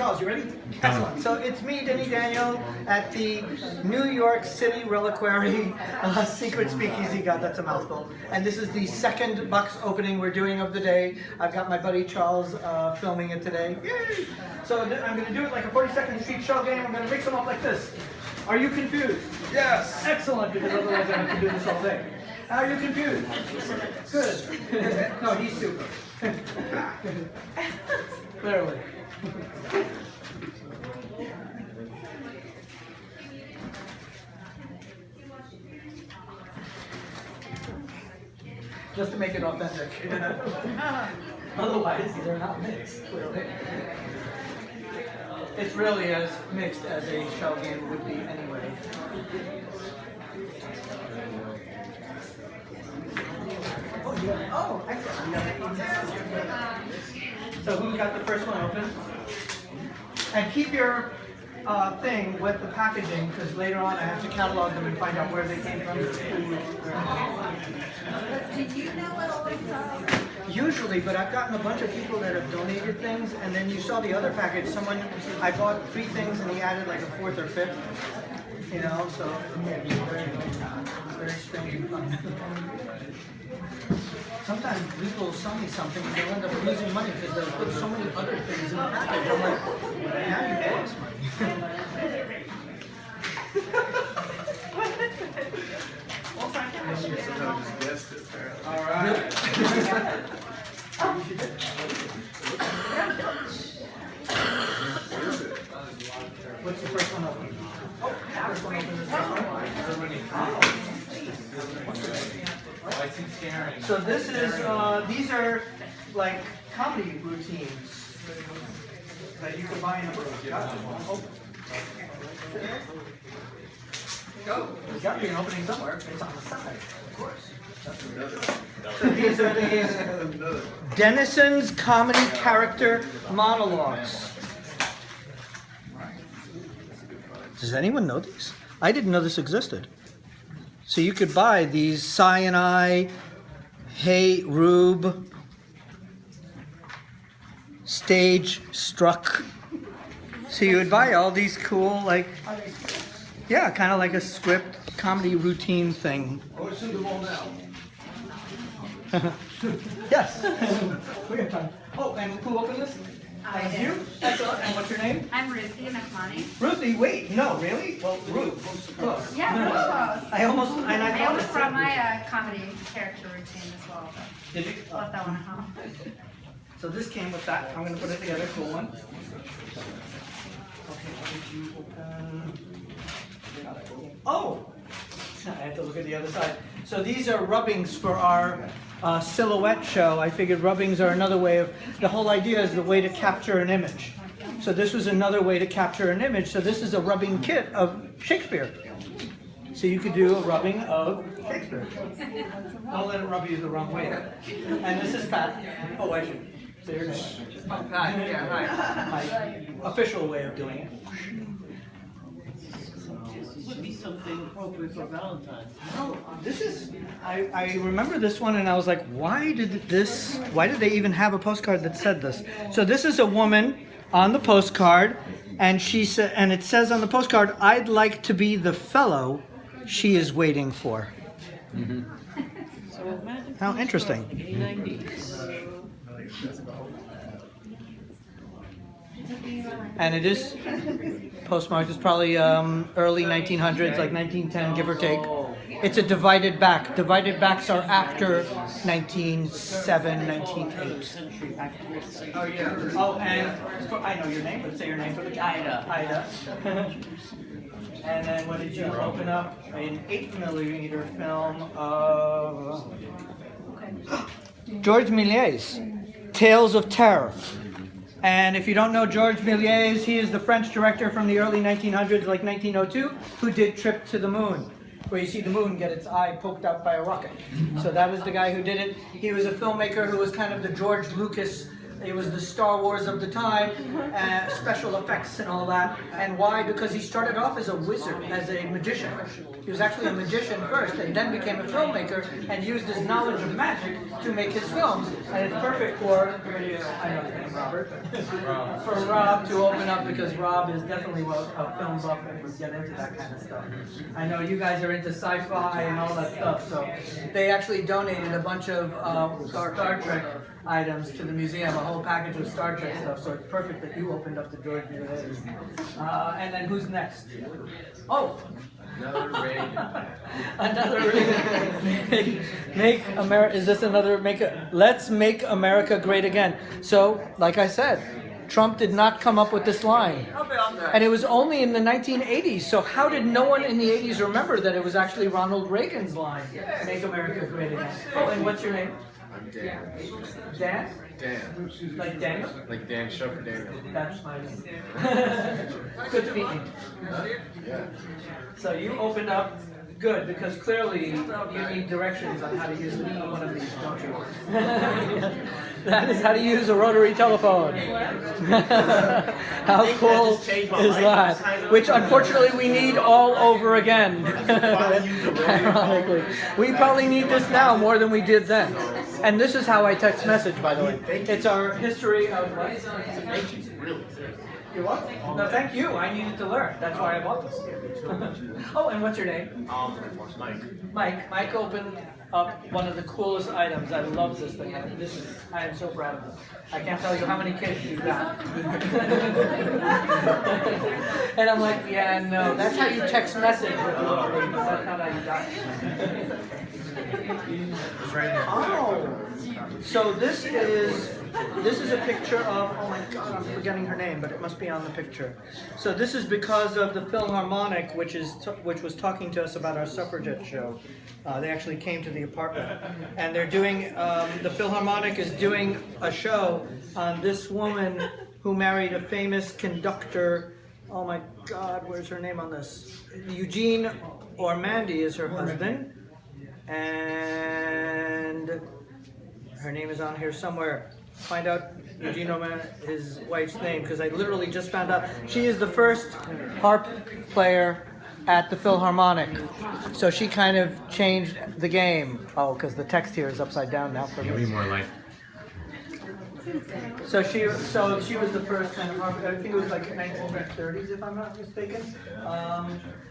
Charles, you ready? Excellent. So it's me, Denny Daniel, at the New York City Reliquary Secret Speakeasy. God, that's a mouthful. And this is the second box opening we're doing of the day. I've got my buddy Charles filming it today. Yay! So I'm going to do it like a 40-second street show game. I'm going to mix them up like this. Are you confused? Yes! Excellent, because otherwise I have to do this all day. Are you confused? Good. No, he's super. Clearly. Just to make it authentic. Otherwise, they're not mixed, clearly. It's really as mixed as a shell game would be anyway. Oh, excellent. So who got the first one open? And keep your thing with the packaging, because later on I have to catalog them and find out where they came from. Did you know what all the Usually, but I've gotten a bunch of people that have donated things, and then you saw the other package. I bought 3 things and he added like a 4th or 5th. You know, so very strange and fun. Sometimes people sell me something and they'll end up losing money because they'll put so many other things in the package. I'm like, now you lost money. Just guessed it, apparently. All right. What's the first one open? Oh, first one open is this one. So this is, these are like comedy routines that you can buy in a book. Oh. Go. There's got to be an opening somewhere. It's on the side, of course. So these are the Denizen's comedy character monologues. Does anyone know these? I didn't know this existed. So you could buy these Cyanide, Hey Rube, Stage Struck. So you would buy all these cool, like, yeah, kind of like a script comedy routine thing. Oh, it's in the wall now. Yes. We got time. Oh, and who opened this? I did. You? Excellent. And what's your name? I'm Ruthie McMoney. Ruthie. Wait, no, really? Well, Ruth. Close. Yeah, really close. I almost I almost brought my comedy character routine as well, but Did you? left that one at home. So this came with that. I'm going to put it together. Cool one. Okay, what did you open? Oh! I have to look at the other side. So these are rubbings for our silhouette show. I figured rubbings are another way of, the whole idea is the way to capture an image. So this was another way to capture an image. So this is a rubbing kit of Shakespeare. So you could do a rubbing of Shakespeare. Don't let it rub you the wrong way. And this is Pat. Oh, I should say your name. Oh, Pat, yeah, hi. My official way of doing it. Would be something appropriate for Valentine's. No, this is, I remember this one and I was like, why did they even have a postcard that said this? So this is a woman on the postcard, and she said, and it says on the postcard, I'd like to be the fellow she is waiting for. Mm-hmm. So imagine How interesting. like 80s. And it is postmarked. It's probably early 1900s, like 1910, give or take. It's a divided back. Divided backs are after 1907, 1908. Oh, yeah. Oh, and I know your name, but say your name for the Ida. Ida. And then what did you open up? An 8mm film of George Méliès, Tales of Terror. And if you don't know George Méliès, he is the French director from the early 1900s, like 1902, who did Trip to the Moon, where you see the moon get its eye poked out by a rocket. So that was the guy who did it. He was a filmmaker who was kind of the George Lucas It was the Star Wars of the time, special effects and all that. And why? Because he started off as a wizard, as a magician. He was actually a magician first, and then became a filmmaker, and used his knowledge of magic to make his films. And it's perfect for, I know his name, Robert, for Rob to open up, because Rob is definitely a film buff and would get into that kind of stuff. I know you guys are into sci-fi and all that stuff, so they actually donated a bunch of Star Trek items to the museum, a whole package of Star Trek stuff, so it's perfect that you opened up the George Méliès. And then who's next? Oh! Another Reagan. Another Reagan. Make America, is this another let's make America great again. So, like I said, Trump did not come up with this line. And it was only in the 1980s, so how did no one in the 80s remember that it was actually Ronald Reagan's line, make America great again? Oh, and what's your name? I'm Dan. Dan? Dan. Like Daniel? Like Dan Shuffer Daniel. That's my name. Good to meet you. Yeah. So you opened up good, because clearly you need directions on how to use one of these, don't you? That is how to use a rotary telephone. How cool is that? Which unfortunately we need all over again. Ironically. We probably need this now more than we did then. And this is how I text message, by the way. It's our history of what? You're welcome. No, thank you. I needed to learn. That's why I bought this. Oh, and what's your name? Mike. Mike opened up one of the coolest items. I love this thing. I am so proud of this. I can't tell you how many kids you got. And I'm like, yeah, no, that's how you text message. That's not how you got it. Oh, so this is a picture of, oh my God, I'm forgetting her name, but it must be on the picture. So this is because of the Philharmonic, which was talking to us about our suffragette show. They actually came to the apartment, and they're doing, the Philharmonic is doing a show on this woman who married a famous conductor. Oh my God, where's her name on this? Eugene Ormandy is her husband, and her name is on here somewhere. Find out Eugene Ormandy, his wife's name, because I literally just found out. She is the first harp player at the Philharmonic. So she kind of changed the game. Oh, because the text here is upside down now for me. Give me more light. So she was the first kind of harp. I think it was like 1930s, if I'm not mistaken.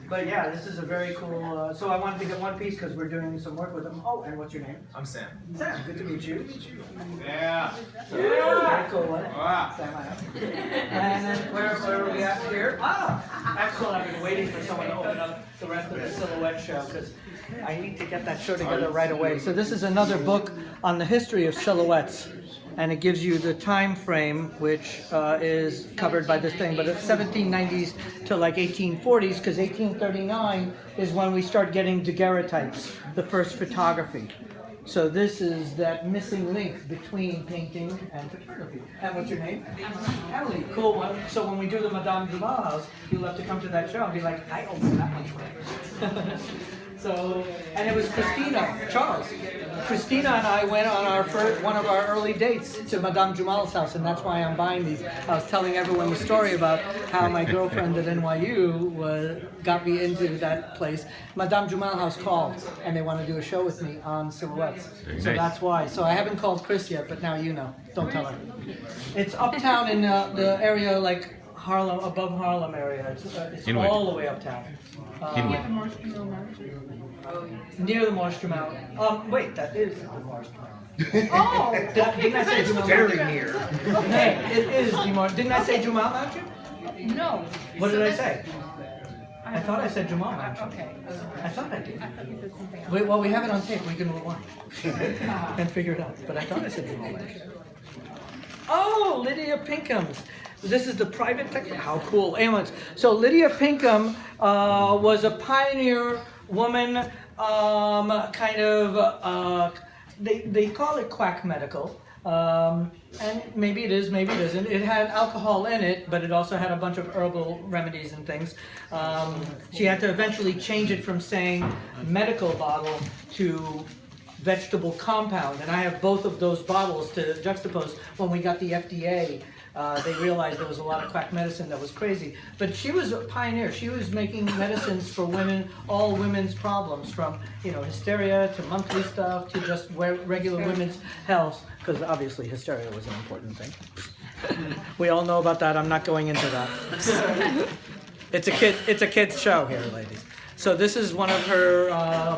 But yeah, this is a very cool. So I wanted to get one piece because we're doing some work with them. Oh, and what's your name? I'm Sam. Sam. Good to meet you. Yeah. Very cool one. Wow. Sam, I have. And then where are we at here? Ah, excellent. I've been waiting for someone to open up the rest of the silhouette show because I need to get that show together right away. So this is another book on the history of silhouettes. And it gives you the time frame, which is covered by this thing, but it's 1790s to like 1840s, because 1839 is when we start getting daguerreotypes, the first photography. So this is that missing link between painting and photography. And what's your name? Emily. Cool one. So when we do the Madame Dumas house, you'll have to come to that show and be like, I opened that one for you. So, and it was Christina, Charles. Christina and I went on one of our early dates to Madame Jumal's house, and that's why I'm buying these. I was telling everyone the story about how my girlfriend at NYU got me into that place. Madame Jumal house called, and they want to do a show with me on silhouettes. So that's why. So I haven't called Chris yet, but now you know. Don't tell her. It's uptown in the area like Harlem, above Harlem area. It's all the way uptown. Near the Marstromau. Wait, that is the Marstromau. Oh, Didn't I say Jumal? Very near. Okay, it is the Mar. Didn't I say Jumal Mountain? no. What did I say? I thought I said Jumal Mountain. Okay. I thought I did. I thought you said something else. Wait, well, we have it on tape. We can rewind and figure it out. But I thought I said Jumal Mountain. Oh, Lydia Pinkham. This is the private text. How cool. Anyways, so Lydia Pinkham was a pioneer woman, kind of, they call it quack medical. And maybe it is, maybe it isn't. It had alcohol in it, but it also had a bunch of herbal remedies and things. She had to eventually change it from saying medical bottle to vegetable compound, and I have both of those bottles to juxtapose. When we got the FDA, they realized there was a lot of quack medicine that was crazy. But she was a pioneer. She was making medicines for women, all women's problems, from hysteria to monthly stuff to just regular women's health, because obviously hysteria was an important thing. We all know about that. I'm not going into that. It's a kid's show here, ladies. So this is one of her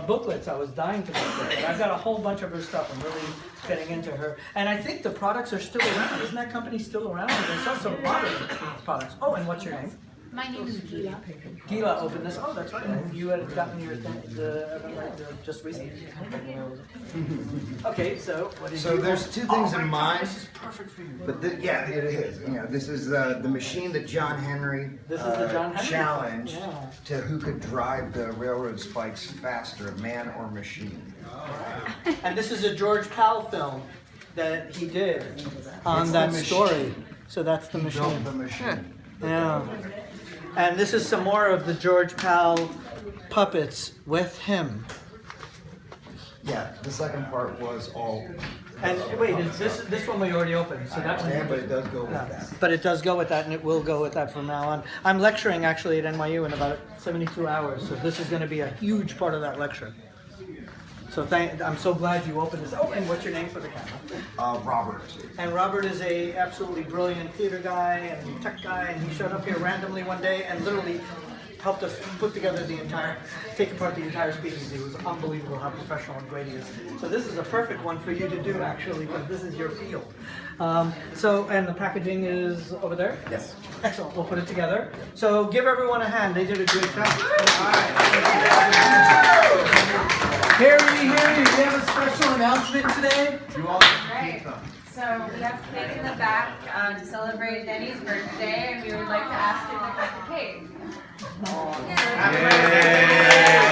booklets. I was dying to look at it. I've got a whole bunch of her stuff. I'm really getting into her. And I think the products are still around. Isn't that company still around? There's also modern products. Oh, and what's your name? My name is Gila. Gila opened this. Oh, that's right. You had gotten your just recently. Okay, so what did So you there's two things in mind. This is perfect for you. But yeah, it is. This is the machine that John Henry This is the John Henry challenged yeah. to who could drive the railroad spikes faster, man or machine. And this is a George Pal film that he did on It's that the machine. story. So that's the He machine. built the machine. Yeah. And this is some more of the George Pal puppets with him. Yeah, the second part was all. And wait, is this one we already opened? So that Yeah, one. but it does go with Yeah. that. But it does go with that, and it will go with that from now on. I'm lecturing actually at NYU in about 72 hours, so this is going to be a huge part of that lecture. So I'm so glad you opened this. Oh, and what's your name for the camera? Robert. And Robert is a absolutely brilliant theater guy and tech guy, and he showed up here randomly one day and literally helped us take apart the entire speakeasy. It was unbelievable how professional and great he is. So this is a perfect one for you to do actually, because this is your field. And the packaging is over there? Yes. Excellent, we'll put it together. So give everyone a hand, they did a great job. Harry, we have a special announcement today. Right. So we have cake in the back to celebrate Denny's birthday, and we would like to ask him to cut the cake. Yay!